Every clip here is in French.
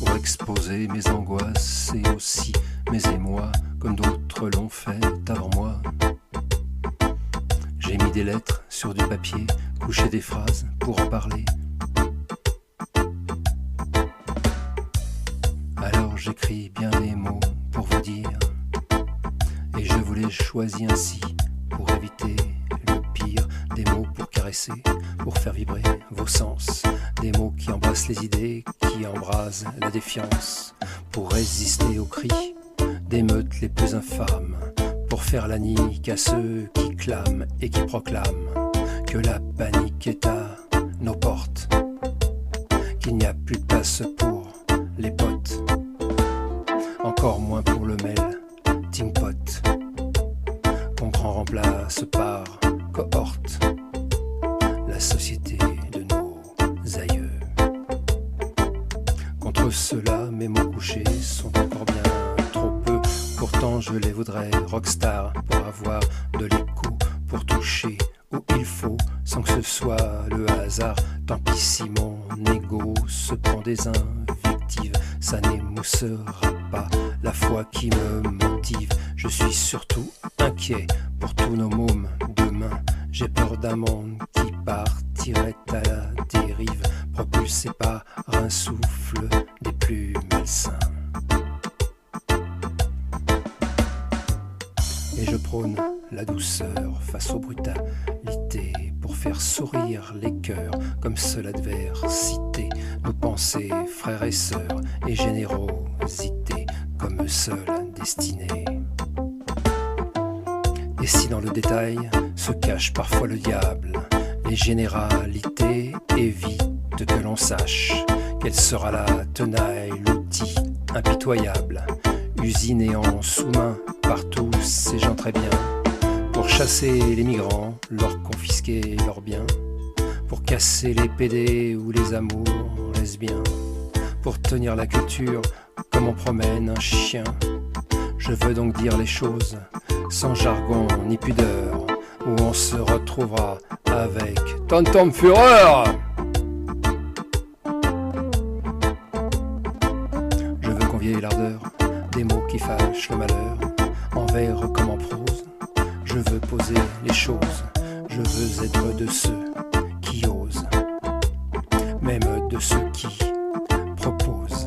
pour exposer mes angoisses et aussi mes émois, comme d'autres l'ont fait avant moi. J'ai mis des lettres sur du papier, couché des phrases pour en parler. Alors j'écris bien des mots pour vous dire, et je vous les choisis ainsi pour éviter le pire. Des mots pour caresser, pour faire vibrer vos sens. Des mots qui embrassent les idées, qui embrasent la défiance. Pour résister aux cris des meutes les plus infâmes. Pour faire la nique à ceux qui clament et qui proclament que la panique est à nos portes, qu'il n'y a plus de place pour les potes, encore moins pour le melting pot, qu'on grand remplace par cohorte, la société de nos aïeux. Contre cela, mes mots couchés sont encore bien trop peu. Pourtant je les voudrais rockstar pour avoir de l'écho, pour toucher où il faut sans que ce soit le hasard. Tant pis si mon ego se prend des invectives, ça n'émoussera pas la foi qui me motive. Je suis surtout inquiet pour tous nos mômes demain. J'ai peur d'un monde qui partirait à la dérive, propulsé par un souffle des plus malsains. Et je prône la douceur face aux brutalités, pour faire sourire les cœurs comme seule adversité. Nos pensées, frères et sœurs, et générosité comme seule destinée. Et si dans le détail se cache parfois le diable, les généralités évitent que l'on sache quelle sera la tenaille, l'outil impitoyable, usiné en sous-main par tous ces gens très bien, pour chasser les migrants, leur confisquer leurs biens, pour casser les pédés ou les amours lesbiens, pour tenir la culture comme on promène un chien. Je veux donc dire les choses sans jargon ni pudeur, où on se retrouvera avec Tonton Fureur. Je veux convier l'ardeur des mots qui fâchent le malheur, en vers comme en prose. Je veux poser les choses, je veux être de ceux qui osent, même de ceux qui proposent.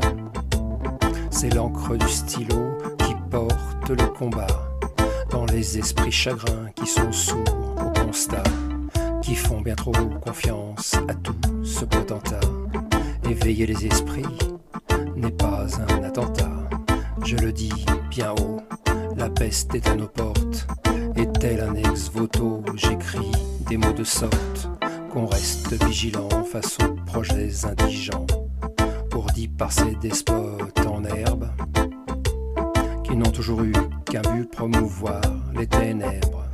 C'est l'encre du stylo qui porte le combat, dans les esprits chagrins qui sont sourds au constat, qui font bien trop confiance à tout ce potentat. Éveiller les esprits n'est pas un attentat, je le dis bien haut, la peste est à nos portes. Et tel un ex-voto, j'écris des mots de sorte qu'on reste vigilant face aux projets indigents, ourdis par ces despotes en herbe, qui n'ont toujours eu qu'un but, promouvoir les ténèbres.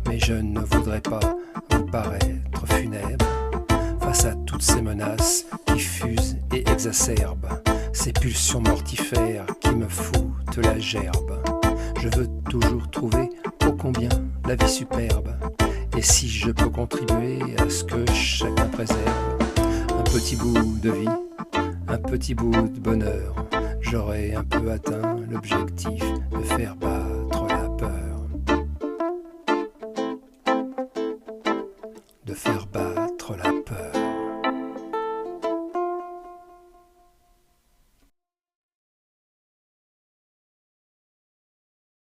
Mais je ne voudrais pas vous paraître funèbre face à toutes ces menaces qui fusent et exacerbent ces pulsions mortifères qui me foutent la gerbe. Je veux toujours trouver ô combien la vie superbe, et si je peux contribuer à ce que chacun préserve un petit bout de vie, un petit bout de bonheur, j'aurai un peu atteint l'objectif de faire battre la peur, de faire battre la peur.